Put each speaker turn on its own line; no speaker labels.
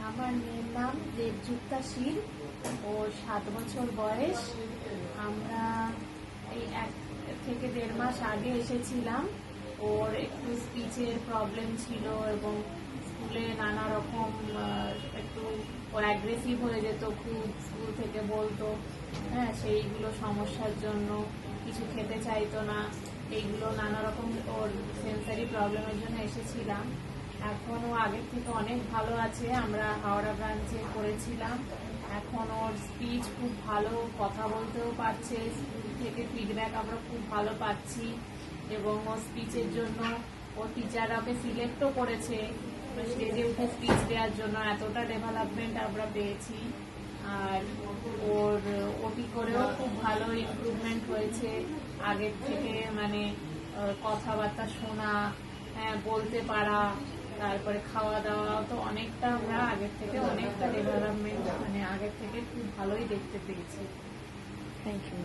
আমার মেয়ের নাম দেবযুক্তা শীল। ওর 7 বছর বয়স। আমরা এই 1 থেকে 1.5 মাস আগে এসেছিলাম। ওর একটু স্পিচের প্রবলেম ছিল এবং স্কুলে নানা রকম একটু ওর অ্যাগ্রেসিভ হয়ে যেত, খুব স্কুল থেকে বলতো। হ্যাঁ, সেইগুলো সমস্যার জন্য কিছু খেতে চাইতো না। এইগুলো নানা রকম ওর সেন্সারি প্রবলেমের জন্য এসেছিলাম। এখন ও আগের থেকে অনেক ভালো আছে। আমরা হাওড়া ব্রাঞ্চে করেছিলাম। এখন ওর স্পিচ খুব ভালো, কথা বলতেও পারছে। স্কুল থেকে ফিডব্যাক আমরা খুব ভালো পাচ্ছি এবং ওর স্পিচের জন্য ওর টিচাররা ওকে সিলেক্টও করেছে স্টেজে উঠে স্পিচ দেওয়ার জন্য। এতটা ডেভেলপমেন্ট আমরা পেয়েছি। আর ওর ওটি করেও খুব ভালো ইমপ্রুভমেন্ট হয়েছে আগের থেকে, মানে কথাবার্তা শোনা, হ্যাঁ, বলতে পারা, তারপরে খাওয়া দাওয়া তো অনেকটা আমরা আগের থেকে অনেকটা ডেভেলপমেন্ট, মানে আগের থেকে খুব ভালোই দেখতে পেয়েছি।
Thank you.